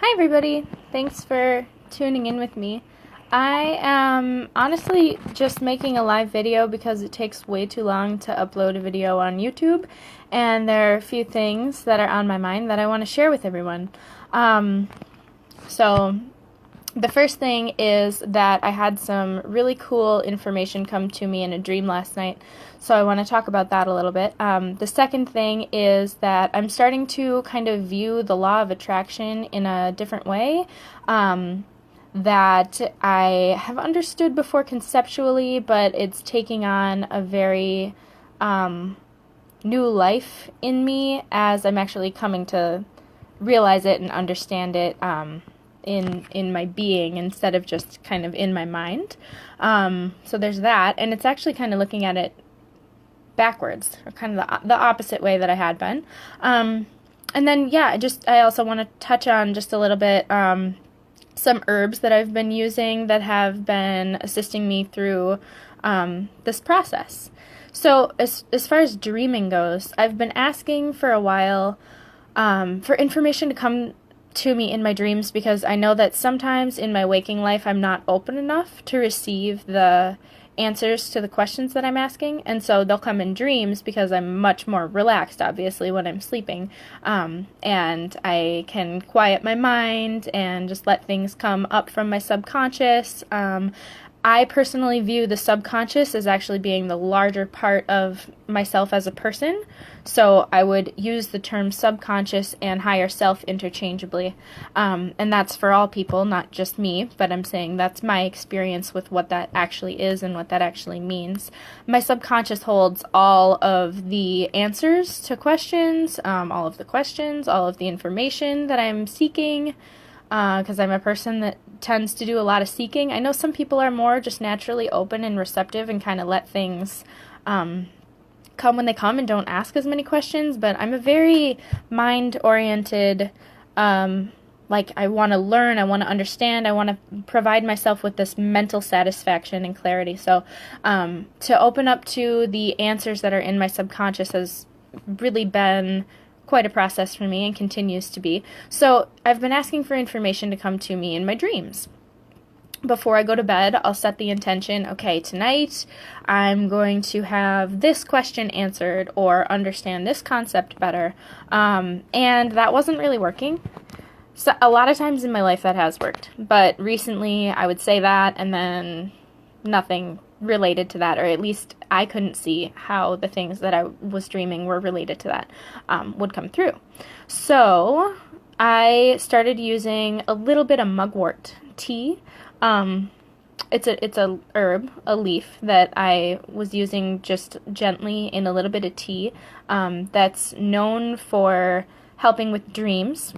Hi everybody, thanks for tuning in with me. I am honestly just making a live video because it takes way too long to upload a video on YouTube, and there are a few things that are on my mind that I want to share with everyone. So the first thing is that I had some really cool information come to me in a dream last night, so I want to talk about that a little bit. The second thing is that I'm starting to kind of view the law of attraction in a different way that I have understood before conceptually, but it's taking on a very new life in me as I'm actually coming to realize it and understand it in my being instead of just kind of in my mind. So there's that, and it's actually kind of looking at it backwards, or kind of the opposite way that I had been. And then, yeah, I also want to touch on just a little bit some herbs that I've been using that have been assisting me through this process. So as far as dreaming goes, I've been asking for a while for information to come to me in my dreams, because I know that sometimes in my waking life I'm not open enough to receive the answers to the questions that I'm asking, and so they'll come in dreams because I'm much more relaxed, obviously, when I'm sleeping, and I can quiet my mind and just let things come up from my subconscious. I personally view the subconscious as actually being the larger part of myself as a person, so I would use the term subconscious and higher self interchangeably, and that's for all people, not just me, but I'm saying that's my experience with what that actually is and what that actually means. My subconscious holds all of the answers to questions, all of the information that I'm seeking, because I'm a person that tends to do a lot of seeking. I know some people are more just naturally open and receptive and kind of let things come when they come and don't ask as many questions, but I'm a very mind-oriented, I want to learn, I want to understand, I want to provide myself with this mental satisfaction and clarity. So to open up to the answers that are in my subconscious has really been quite a process for me and continues to be. So I've been asking for information to come to me in my dreams. Before I go to bed, I'll set the intention, okay, tonight I'm going to have this question answered or understand this concept better. And that wasn't really working. So a lot of times in my life that has worked, but recently I would say that and then nothing related to that, or at least I couldn't see how the things that I was dreaming were related to that would come through. So I started using a little bit of mugwort tea. It's a herb, a leaf that I was using just gently in a little bit of tea, that's known for helping with dreams,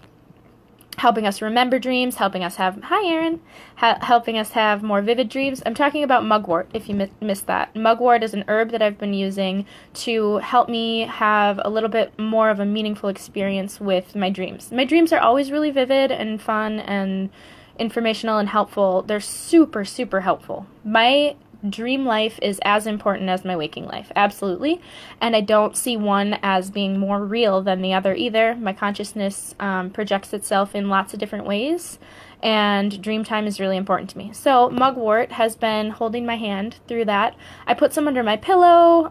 helping us remember dreams, helping us have, hi Erin, helping us have more vivid dreams. I'm talking about mugwort, if you missed that. Mugwort is an herb that I've been using to help me have a little bit more of a meaningful experience with my dreams. My dreams are always really vivid and fun and informational and helpful. They're super, super helpful. My dream life is as important as my waking life, absolutely, and I don't see one as being more real than the other either. My consciousness projects itself in lots of different ways, and dream time is really important to me. So mugwort has been holding my hand through that. I put some under my pillow,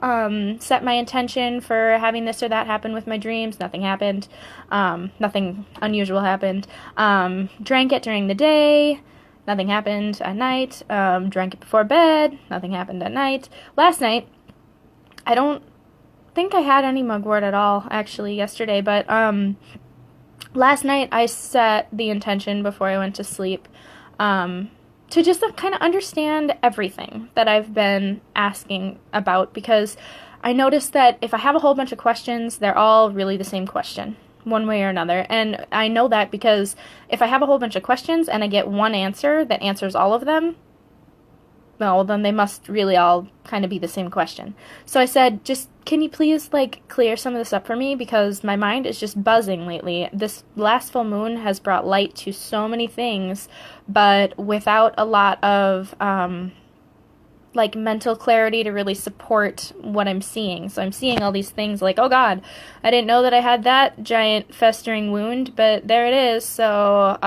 set my intention for having this or that happen with my dreams. Nothing happened. Nothing unusual happened. Drank it during the day. Nothing happened at night. Drank it before bed. Nothing happened at night. Last night, I don't think I had any mugwort at all, actually, yesterday, but last night I set the intention before I went to sleep to just kind of understand everything that I've been asking about, because I noticed that if I have a whole bunch of questions, they're all really the same question, one way or another. And I know that because if I have a whole bunch of questions and I get one answer that answers all of them, well, then they must really all kind of be the same question. So I said, just, can you please, clear some of this up for me, because my mind is just buzzing lately. This last full moon has brought light to so many things, but without a lot of like mental clarity to really support what I'm seeing. So I'm seeing all these things like, oh God, I didn't know that I had that giant festering wound, but there it is. So,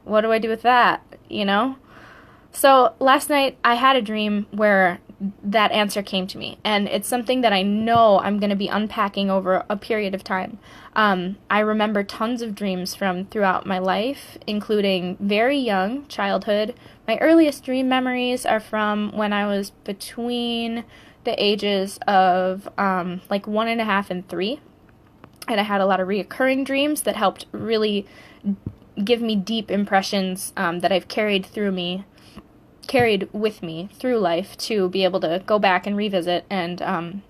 what do I do with that? You know? So last night I had a dream where that answer came to me, and it's something that I know I'm going to be unpacking over a period of time. I remember tons of dreams from throughout my life, including very young childhood. My earliest dream memories are from when I was between the ages of like 1.5 and 3, and I had a lot of reoccurring dreams that helped really give me deep impressions that I've carried with me through life to be able to go back and revisit and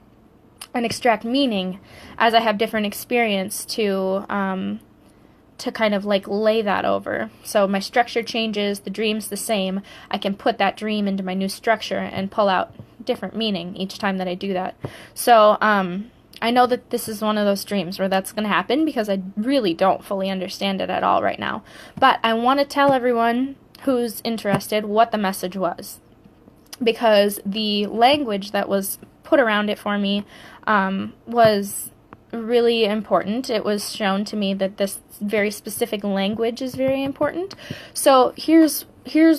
extract meaning as I have different experience to kind of like lay that over. So my structure changes, the dream's the same. I can put that dream into my new structure and pull out different meaning each time that I do that. So I know that this is one of those dreams where that's going to happen because I really don't fully understand it at all right now. But I want to tell everyone who's interested what the message was, because the language that was put around it for me was really important. It was shown to me that this very specific language is very important. So here's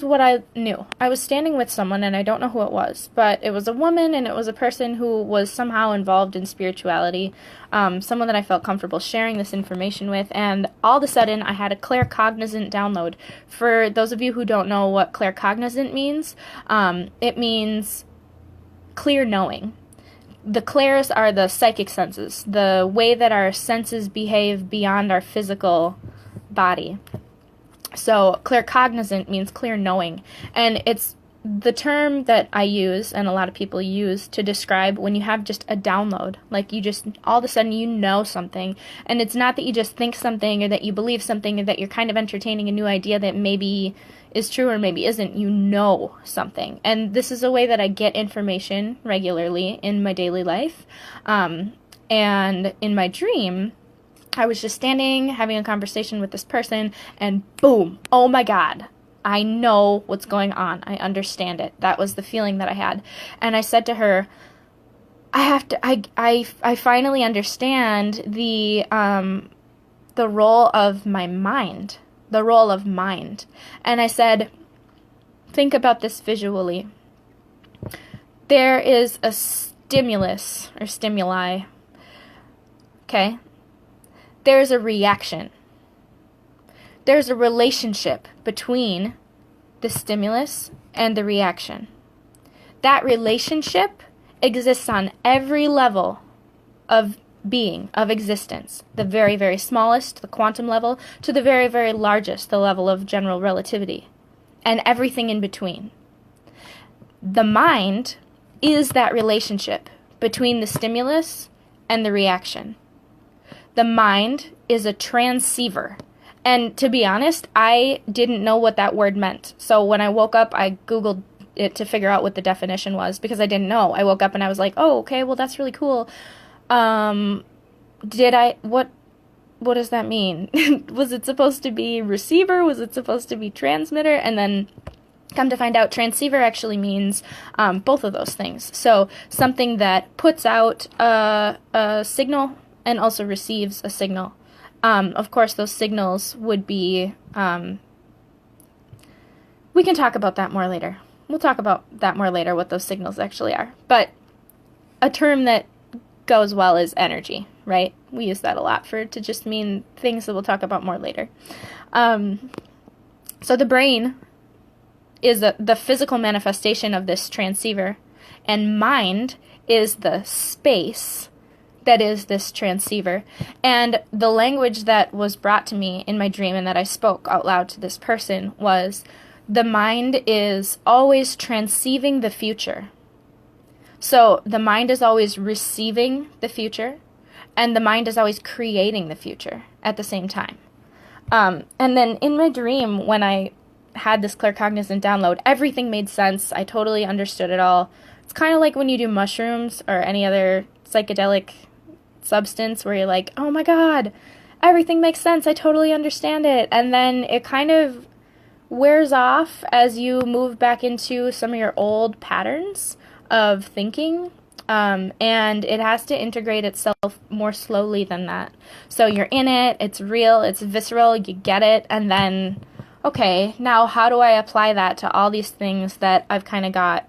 what I knew. I was standing with someone, and I don't know who it was, but it was a woman, and it was a person who was somehow involved in spirituality, someone that I felt comfortable sharing this information with, and all of a sudden I had a claircognizant download. For those of you who don't know what claircognizant means, it means clear knowing. The clairs are the psychic senses, the way that our senses behave beyond our physical body. So claircognizant means clear knowing, and it's the term that I use and a lot of people use to describe when you have just a download. Like you just, all of a sudden you know something, and it's not that you just think something or that you believe something or that you're kind of entertaining a new idea that maybe is true or maybe isn't. You know something. And this is a way that I get information regularly in my daily life. And in my dream, I was just standing, having a conversation with this person, and boom, oh my God, I know what's going on. I understand it. That was the feeling that I had. And I said to her, I finally understand the role of my mind, the role of mind. And I said, think about this visually. There is a stimulus or stimuli, okay? There's a reaction. There's a relationship between the stimulus and the reaction. That relationship exists on every level of being, of existence. The very, very smallest, the quantum level, to the very, very largest, the level of general relativity. And everything in between. The mind is that relationship between the stimulus and the reaction. The mind is a transceiver. And to be honest, I didn't know what that word meant. So when I woke up, I Googled it to figure out what the definition was because I didn't know. I woke up and I was like, oh, okay, well, that's really cool. What does that mean? Was it supposed to be receiver? Was it supposed to be transmitter? And then come to find out, transceiver actually means both of those things. So something that puts out a signal and also receives a signal. Of course, those signals would be, we can talk about that more later. We'll talk about that more later, what those signals actually are. But a term that goes well is energy, right? We use that a lot to just mean things that we'll talk about more later. So the brain is the physical manifestation of this transceiver, and mind is the space that is this transceiver. And the language that was brought to me in my dream and that I spoke out loud to this person was, the mind is always transceiving the future. So the mind is always receiving the future, and the mind is always creating the future at the same time. And then in my dream, when I had this claircognizant download, everything made sense. I totally understood it all. It's kind of like when you do mushrooms or any other psychedelic substance where you're like, oh my God, everything makes sense. I totally understand it. And then it kind of wears off as you move back into some of your old patterns of thinking. And it has to integrate itself more slowly than that. So you're in it, it's real, it's visceral, you get it, and then, okay, now how do I apply that to all these things that I've kind of got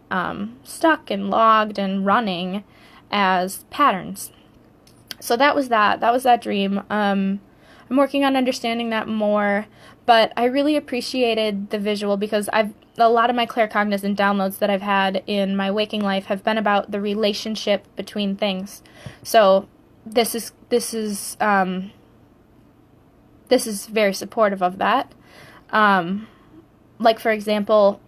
stuck and logged and running as patterns? So that was that dream. I'm working on understanding that more, but I really appreciated the visual because a lot of my claircognizant downloads that I've had in my waking life have been about the relationship between things. So this is very supportive of that. Like, for example,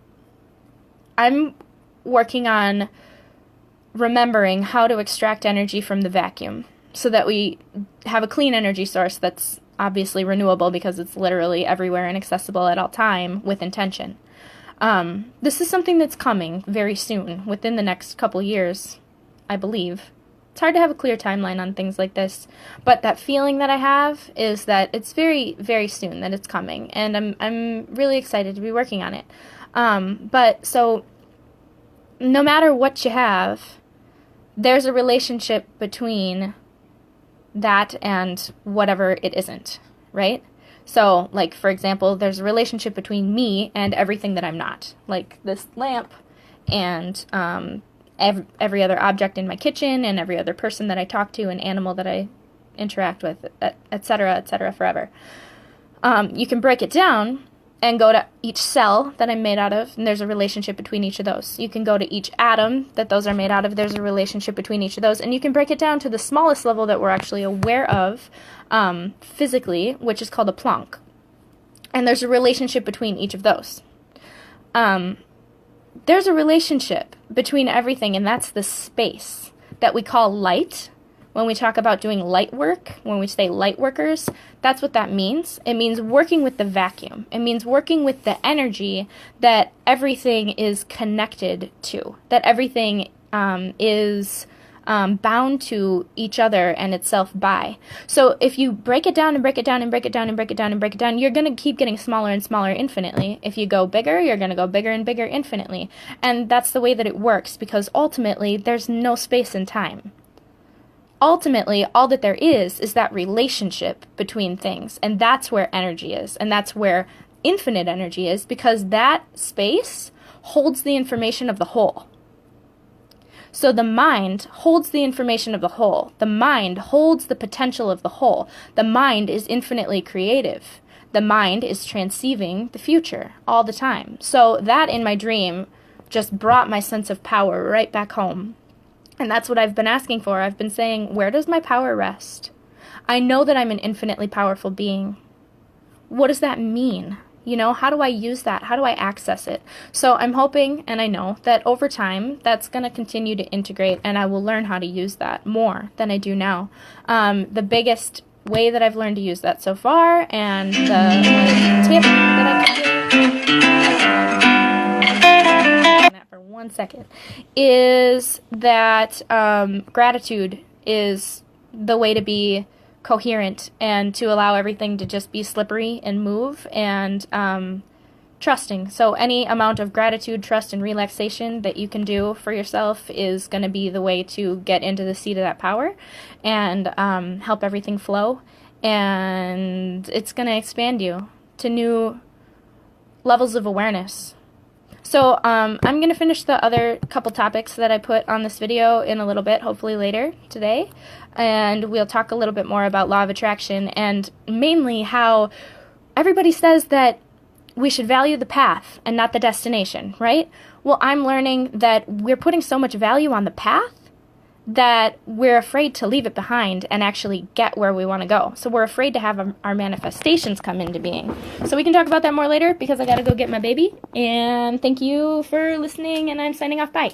I'm working on remembering how to extract energy from the vacuum so that we have a clean energy source that's obviously renewable because it's literally everywhere and accessible at all time with intention. This is something that's coming very soon, within the next couple years, I believe. It's hard to have a clear timeline on things like this, but that feeling that I have is that it's very, very soon that it's coming, and I'm really excited to be working on it. But so, no matter what you have, there's a relationship between that and whatever it isn't, right? So, like, for example, there's a relationship between me and everything that I'm not, like this lamp and every other object in my kitchen and every other person that I talk to and animal that I interact with, etc., forever. You can break it down and go to each cell that I'm made out of, and there's a relationship between each of those. You can go to each atom that those are made out of, there's a relationship between each of those, and you can break it down to the smallest level that we're actually aware of physically, which is called a Planck. And there's a relationship between each of those. There's a relationship between everything, and that's the space that we call light. When we talk about doing light work, when we say light workers, that's what that means. It means working with the vacuum. It means working with the energy that everything is connected to, that everything is bound to each other and itself by. So if you break it down and break it down and break it down and break it down and break it down, you're going to keep getting smaller and smaller infinitely. If you go bigger, you're going to go bigger and bigger infinitely. And that's the way that it works, because ultimately there's no space and time. Ultimately, all that there is that relationship between things, and that's where energy is, and that's where infinite energy is, because that space holds the information of the whole. So the mind holds the information of the whole. The mind holds the potential of the whole. The mind is infinitely creative. The mind is transceiving the future all the time. So that in my dream just brought my sense of power right back home. And that's what I've been asking for. I've been saying, where does my power rest? I know that I'm an infinitely powerful being. What does that mean? You know, how do I use that? How do I access it? So I'm hoping, and I know, that over time, that's going to continue to integrate, and I will learn how to use that more than I do now. The biggest way that I've learned to use that so far, and the tip that I can give, for 1 second, is that gratitude is the way to be coherent and to allow everything to just be slippery and move, and trusting. So any amount of gratitude, trust, and relaxation that you can do for yourself is going to be the way to get into the seat of that power and help everything flow, and it's going to expand you to new levels of awareness. So I'm going to finish the other couple topics that I put on this video in a little bit, hopefully later today, and we'll talk a little bit more about law of attraction, and mainly how everybody says that we should value the path and not the destination, right? Well, I'm learning that we're putting so much value on the path that we're afraid to leave it behind and actually get where we want to go. So we're afraid to have our manifestations come into being. So we can talk about that more later, because I gotta go get my baby. And thank you for listening, and I'm signing off. Bye.